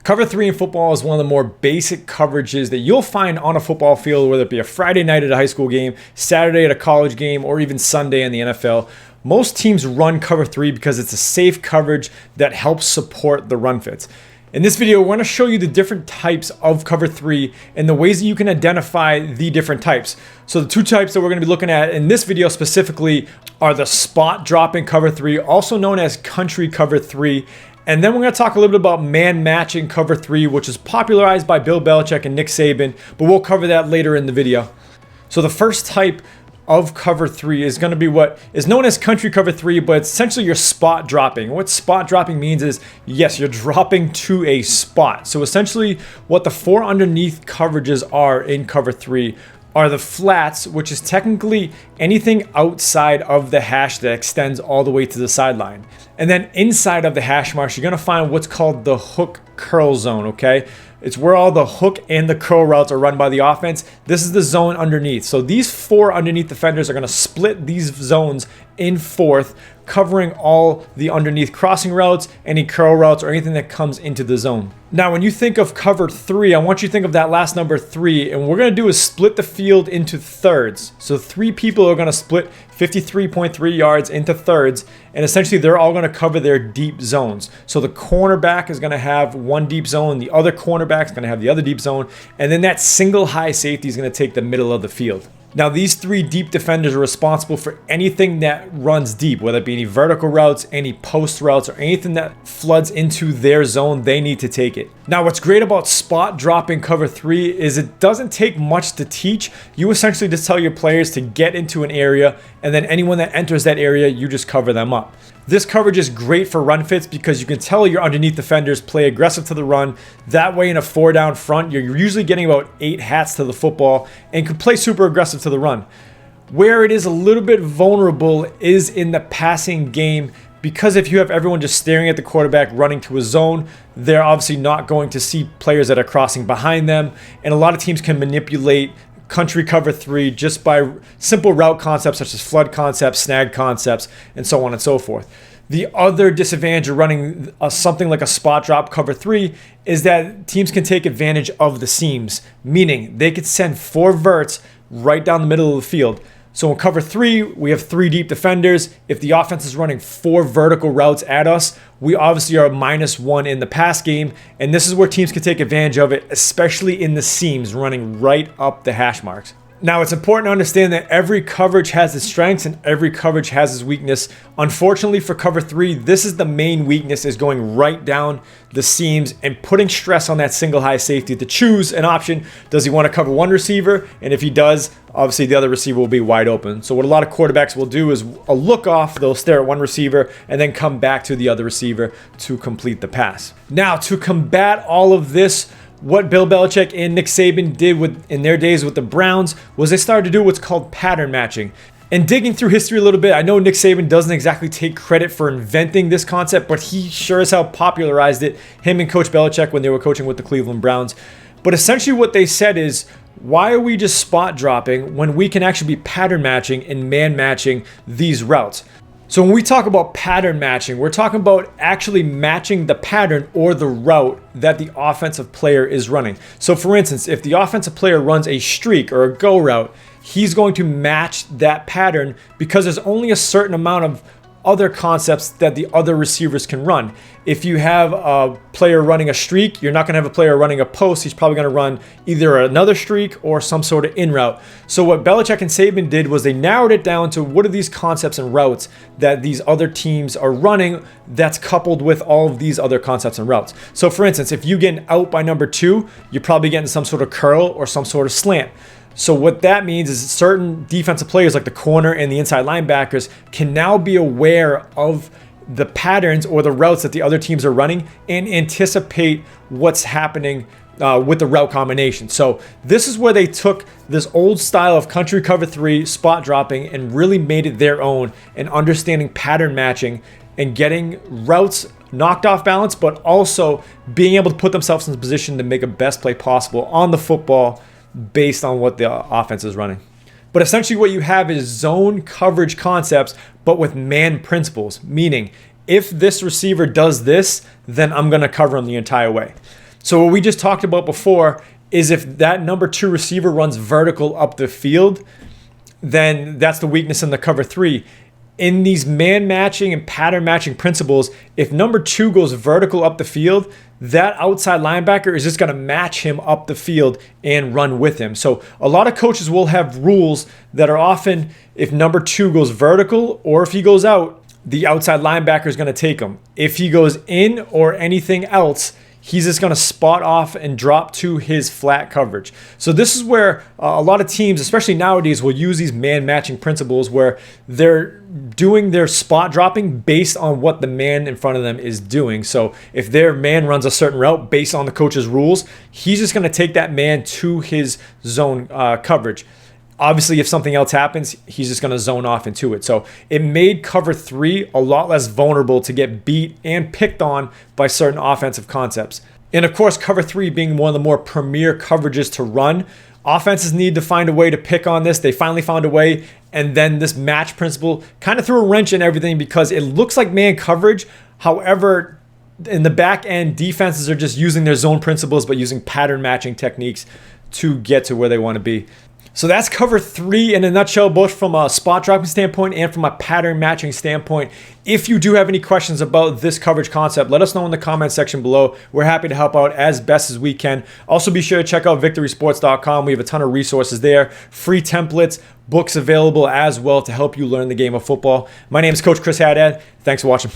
Cover three in football is one of the more basic coverages that you'll find on a football field, whether it be a Friday night at a high school game, Saturday at a college game, or even Sunday in the NFL. Most teams run cover three because it's a safe coverage that helps support the run fits. In this video, we're going to show you the different types of cover three and the ways that you can identify the different types. So the two types that we're going to be looking at in this video specifically are the spot dropping cover three, also known as country cover three. And then we're going to talk a little bit about man matching cover three, which is popularized by Bill Belichick and Nick Saban, but we'll cover that later in the video. So the first type of cover three is going to be what is known as country cover three, but it's essentially your spot dropping. What spot dropping means is, yes, you're dropping to a spot. So essentially what the four underneath coverages are in cover three are the flats, which is technically anything outside of the hash that extends all the way to the sideline. And then inside of the hash marks, you're going to find what's called the hook curl zone, okay? It's where all the hook and the curl routes are run by the offense. This is the zone underneath. So these four underneath defenders are going to split these zones in fourth, covering all the underneath crossing routes, any curl routes, or anything that comes into the zone. Now, when you think of cover three, I want you to think of that last number three, and what we're going to do is split the field into thirds. So three people are going to split 53.3 yards into thirds, and essentially they're all going to cover their deep zones. So the cornerback is going to have one deep zone, the other cornerback is going to have the other deep zone, and then that single high safety is going to take the middle of the field. Now, these three deep defenders are responsible for anything that runs deep, whether it be any vertical routes, any post routes, or anything that floods into their zone, they need to take it. Now, what's great about spot dropping cover three is it doesn't take much to teach. You essentially just tell your players to get into an area, and then anyone that enters that area, you just cover them up. This coverage is great for run fits because you can tell your underneath defenders play aggressive to the run. That way in a 4-down front, you're usually getting about 8 hats to the football and can play super aggressive to the run. Where it is a little bit vulnerable is in the passing game, because if you have everyone just staring at the quarterback running to a zone, they're obviously not going to see players that are crossing behind them. And a lot of teams can manipulate country cover three just by simple route concepts such as flood concepts, snag concepts, and so on and so forth. The other disadvantage of running something like a spot drop cover three is that teams can take advantage of the seams, meaning they could send 4 verts right down the middle of the field. So in cover three, we have 3 deep defenders. If the offense is running 4 vertical routes at us, we obviously are -1 in the pass game. And this is where teams can take advantage of it, especially in the seams running right up the hash marks. Now, it's important to understand that every coverage has its strengths and every coverage has its weakness. Unfortunately for cover three, this is the main weakness, is going right down the seams and putting stress on that single high safety to choose an option. Does he want to cover one receiver? And if he does, obviously the other receiver will be wide open. So what a lot of quarterbacks will do is a look off, they'll stare at one receiver and then come back to the other receiver to complete the pass. Now, to combat all of this, what Bill Belichick and Nick Saban did in their days with the Browns was they started to do what's called pattern matching. And digging through history a little bit, I know Nick Saban doesn't exactly take credit for inventing this concept, but he sure as hell popularized it, him and Coach Belichick, when they were coaching with the Cleveland Browns. But essentially what they said is, why are we just spot dropping when we can actually be pattern matching and man matching these routes? So when we talk about pattern matching, we're talking about actually matching the pattern or the route that the offensive player is running. So for instance, if the offensive player runs a streak or a go route, he's going to match that pattern because there's only a certain amount of other concepts that the other receivers can run. If you have a player running a streak, you're not going to have a player running a post. He's probably going to run either another streak or some sort of in route. So what Belichick and Saban did was they narrowed it down to what are these concepts and routes that these other teams are running that's coupled with all of these other concepts and routes. So for instance, if you get out by number 2, you're probably getting some sort of curl or some sort of slant. So what that means is certain defensive players like the corner and the inside linebackers can now be aware of the patterns or the routes that the other teams are running and anticipate what's happening with the route combination. So this is where they took this old style of country cover three, spot dropping, and really made it their own and understanding pattern matching and getting routes knocked off balance, but also being able to put themselves in a position to make a best play possible on the football based on what the offense is running. But essentially what you have is zone coverage concepts, but with man principles, meaning if this receiver does this, then I'm going to cover him the entire way. So what we just talked about before is if that number 2 receiver runs vertical up the field, then that's the weakness in the cover 3. In these man matching and pattern matching principles, if number 2 goes vertical up the field, that outside linebacker is just going to match him up the field and run with him. So a lot of coaches will have rules that are often, if number 2 goes vertical or if he goes out, the outside linebacker is going to take him. If he goes in or anything else, he's just going to spot off and drop to his flat coverage. So this is where a lot of teams, especially nowadays, will use these man matching principles where they're doing their spot dropping based on what the man in front of them is doing. So if their man runs a certain route based on the coach's rules, he's just going to take that man to his zone coverage. Obviously, if something else happens, he's just going to zone off into it. So it made cover 3 a lot less vulnerable to get beat and picked on by certain offensive concepts. And of course, cover 3 being one of the more premier coverages to run, offenses need to find a way to pick on this. They finally found a way. And then this match principle kind of threw a wrench in everything because it looks like man coverage. However, in the back end, defenses are just using their zone principles, but using pattern matching techniques to get to where they want to be. So that's cover 3 in a nutshell, both from a spot dropping standpoint and from a pattern matching standpoint. If you do have any questions about this coverage concept, let us know in the comment section below. We're happy to help out as best as we can. Also, be sure to check out victorysports.com. We have a ton of resources there, free templates, books available as well to help you learn the game of football. My name is Coach Chris Haddad. Thanks for watching.